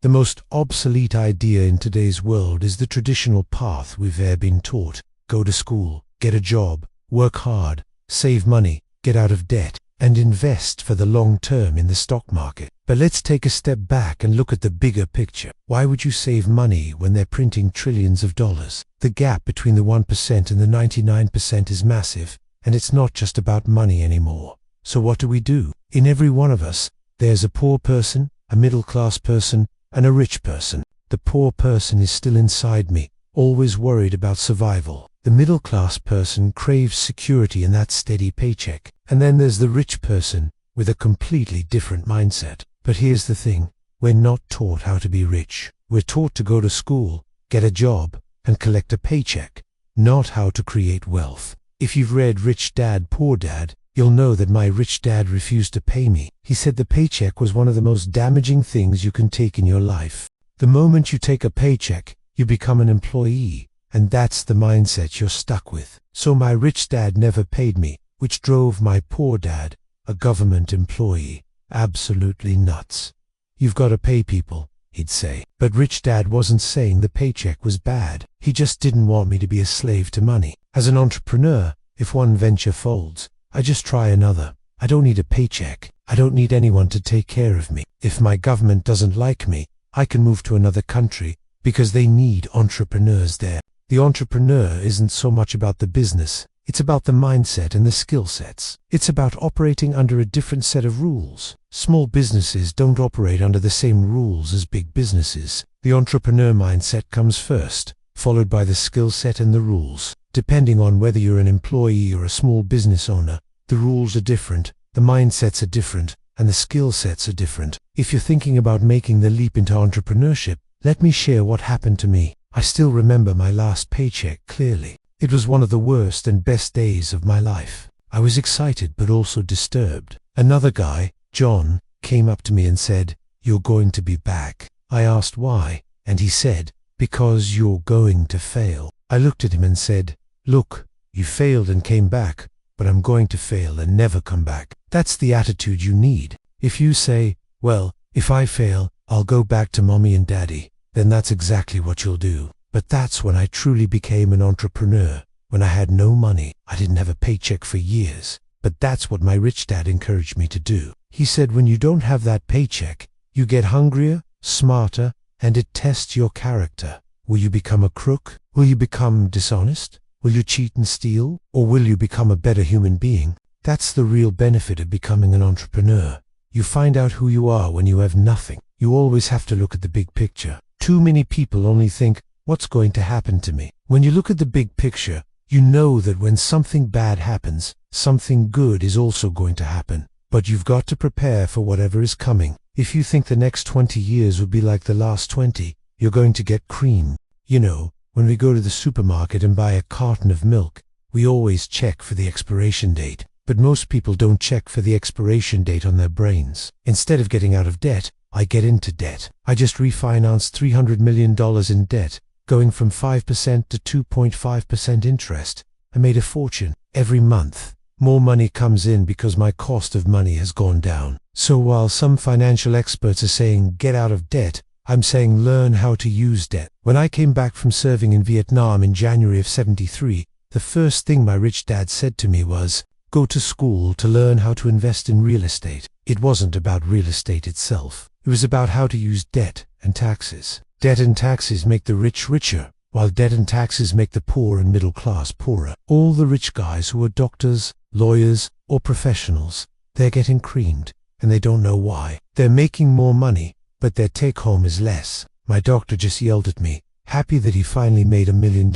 The most obsolete idea in today's world is the traditional path we've been taught. Go to school, get a job, work hard, save money, get out of debt, and invest for the long term in the stock market. But let's take a step back and look at the bigger picture. Why would you save money when they're printing trillions of dollars? The gap between the 1% and the 99% is massive, and it's not just about money anymore. So what do? In every one of us, there's a poor person, a middle-class person, and a rich person. The poor person is still inside me, always worried about survival. The middle-class person craves security in that steady paycheck. And then there's the rich person with a completely different mindset. But here's the thing, we're not taught how to be rich. We're taught to go to school, get a job, and collect a paycheck, not how to create wealth. If you've read Rich Dad, Poor Dad, you'll know that my rich dad refused to pay me. He said the paycheck was one of the most damaging things you can take in your life. The moment you take a paycheck, you become an employee, and that's the mindset you're stuck with. So my rich dad never paid me, which drove my poor dad, a government employee, absolutely nuts. You've got to pay people, he'd say. But Rich Dad wasn't saying the paycheck was bad. He just didn't want me to be a slave to money. As an entrepreneur, if one venture folds, I just try another. I don't need a paycheck. I don't need anyone to take care of me. If my government doesn't like me, I can move to another country because they need entrepreneurs there. The entrepreneur isn't so much about the business. It's about the mindset and the skill sets. It's about operating under a different set of rules. Small businesses don't operate under the same rules as big businesses. The entrepreneur mindset comes first, followed by the skill set and the rules. Depending on whether you're an employee or a small business owner, the rules are different, the mindsets are different, and the skill sets are different. If you're thinking about making the leap into entrepreneurship, let me share what happened to me. I still remember my last paycheck clearly. It was one of the worst and best days of my life. I was excited but also disturbed. Another guy, John, came up to me and said, "You're going to be back." I asked why, and he said, "Because you're going to fail." I looked at him and said, "Look, you failed and came back, but I'm going to fail and never come back." That's the attitude you need. If you say, "Well, if I fail, I'll go back to mommy and daddy," then that's exactly what you'll do. But that's when I truly became an entrepreneur, when I had no money. I didn't have a paycheck for years. But that's what my rich dad encouraged me to do. He said when you don't have that paycheck, you get hungrier, smarter, and it tests your character. Will you become a crook? Will you become dishonest? Will you cheat and steal? Or will you become a better human being? That's the real benefit of becoming an entrepreneur. You find out who you are when you have nothing. You always have to look at the big picture. Too many people only think, what's going to happen to me? When you look at the big picture, you know that when something bad happens, something good is also going to happen. But you've got to prepare for whatever is coming. If you think the next 20 years will be like the last 20, you're going to get cream. You know, when we go to the supermarket and buy a carton of milk, we always check for the expiration date. But most people don't check for the expiration date on their brains. Instead of getting out of debt, I get into debt. I just refinanced $300 million in debt, going from 5% to 2.5% interest. I made a fortune every month. More money comes in because my cost of money has gone down. So while some financial experts are saying get out of debt, I'm saying learn how to use debt. When I came back from serving in Vietnam in January of '73, the first thing my rich dad said to me was, go to school to learn how to invest in real estate. It wasn't about real estate itself. It was about how to use debt and taxes. Debt and taxes make the rich richer, while debt and taxes make the poor and middle class poorer. All the rich guys who are doctors, lawyers, or professionals, they're getting creamed, and they don't know why. They're making more money, but their take-home is less. My doctor just yelled at me, happy that he finally made $1 million.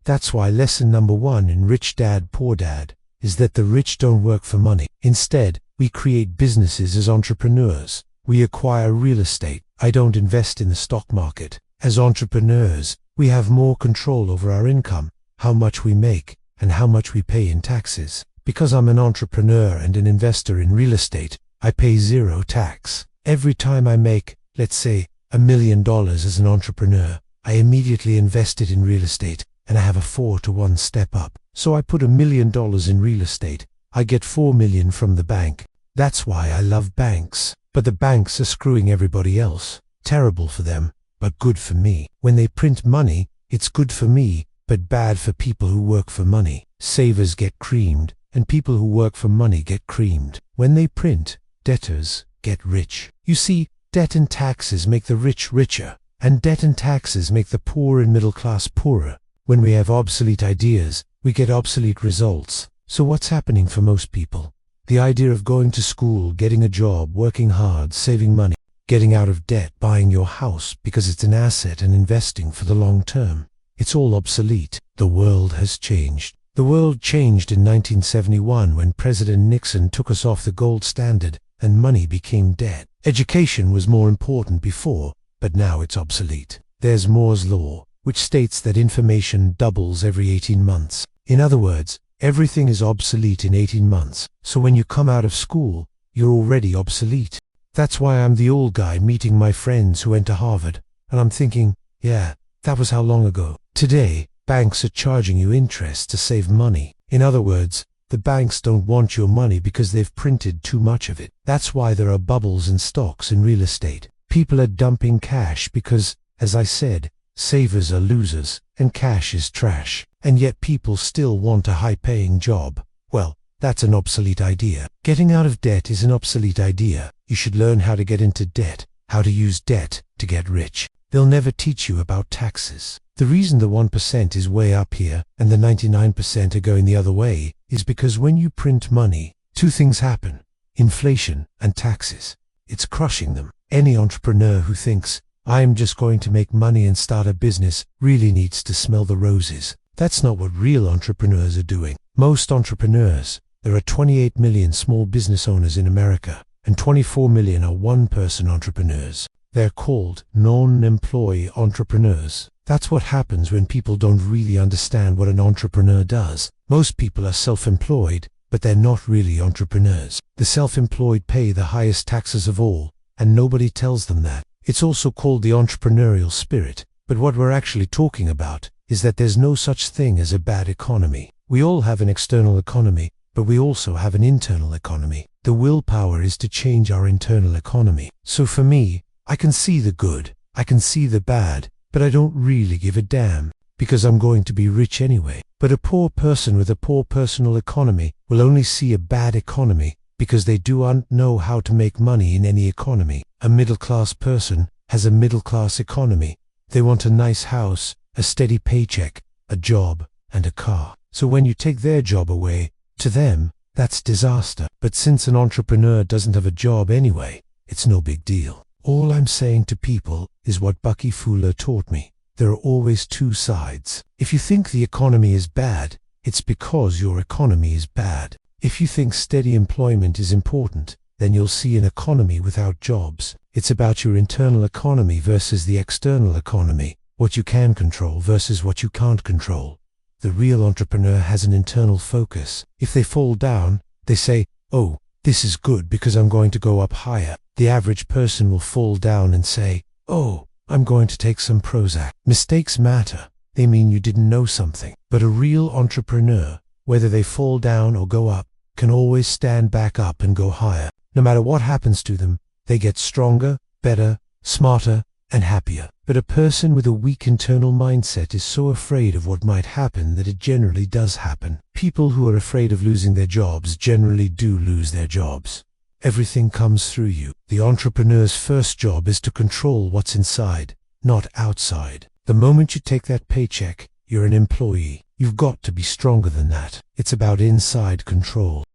That's why lesson number 1 in Rich Dad, Poor Dad is that the rich don't work for money. Instead, we create businesses as entrepreneurs. We acquire real estate. I don't invest in the stock market. As entrepreneurs, we have more control over our income, how much we make, and how much we pay in taxes. Because I'm an entrepreneur and an investor in real estate, I pay 0 tax. Every time I make, let's say, $1 million as an entrepreneur, I immediately invest it in real estate, and I have a 4-to-1 step up. So I put $1 million in real estate. I get $4 million from the bank. That's why I love banks. But the banks are screwing everybody else. Terrible for them, but good for me. When they print money, it's good for me, but bad for people who work for money. Savers get creamed, and people who work for money get creamed. When they print, debtors get rich. You see, debt and taxes make the rich richer, and debt and taxes make the poor and middle class poorer. When we have obsolete ideas, we get obsolete results. So what's happening for most people? The idea of going to school, getting a job, working hard, saving money, getting out of debt, buying your house because it's an asset and investing for the long term. It's all obsolete. The world has changed. The world changed in 1971 when President Nixon took us off the gold standard and money became debt. Education was more important before, but now it's obsolete. There's Moore's Law, which states that information doubles every 18 months. In other words, everything is obsolete in 18 months. So when you come out of school, you're already obsolete. That's why I'm the old guy meeting my friends who went to Harvard, and I'm thinking, yeah, that was how long ago. Today, banks are charging you interest to save money. In other words, the banks don't want your money because they've printed too much of it. That's why there are bubbles in stocks and real estate. People are dumping cash because, as I said, savers are losers and cash is trash. And yet people still want a high-paying job. Well, that's an obsolete idea. Getting out of debt is an obsolete idea. You should learn how to get into debt, how to use debt to get rich. They'll never teach you about taxes. The reason the 1% is way up here and the 99% are going the other way is because when you print money, two things happen: inflation and taxes. It's crushing them. Any entrepreneur who thinks, I'm just going to make money and start a business, really needs to smell the roses. That's not what real entrepreneurs are doing. Most entrepreneurs, there are 28 million small business owners in America, and 24 million are one-person entrepreneurs. They're called non-employee entrepreneurs. That's what happens when people don't really understand what an entrepreneur does. Most people are self-employed, but they're not really entrepreneurs. The self-employed pay the highest taxes of all, and nobody tells them that. It's also called the entrepreneurial spirit. But what we're actually talking about is that there's no such thing as a bad economy. We all have an external economy, but we also have an internal economy. The willpower is to change our internal economy. So for me, I can see the good, I can see the bad, but I don't really give a damn, because I'm going to be rich anyway. But a poor person with a poor personal economy will only see a bad economy because they don't know how to make money in any economy. A middle-class person has a middle-class economy. They want a nice house, a steady paycheck, a job, and a car. So when you take their job away, to them, that's disaster. But since an entrepreneur doesn't have a job anyway, it's no big deal. All I'm saying to people is what Bucky Fuller taught me. There are always two sides. If you think the economy is bad, it's because your economy is bad. If you think steady employment is important, then you'll see an economy without jobs. It's about your internal economy versus the external economy, what you can control versus what you can't control. The real entrepreneur has an internal focus. If they fall down, they say, oh, this is good because I'm going to go up higher. The average person will fall down and say, oh, I'm going to take some Prozac. Mistakes matter. They mean you didn't know something. But a real entrepreneur, whether they fall down or go up, can always stand back up and go higher. No matter what happens to them, they get stronger, better, smarter, and happier. But a person with a weak internal mindset is so afraid of what might happen that it generally does happen. People who are afraid of losing their jobs generally do lose their jobs. Everything comes through you. The entrepreneur's first job is to control what's inside, not outside. The moment you take that paycheck, you're an employee. You've got to be stronger than that. It's about inside control.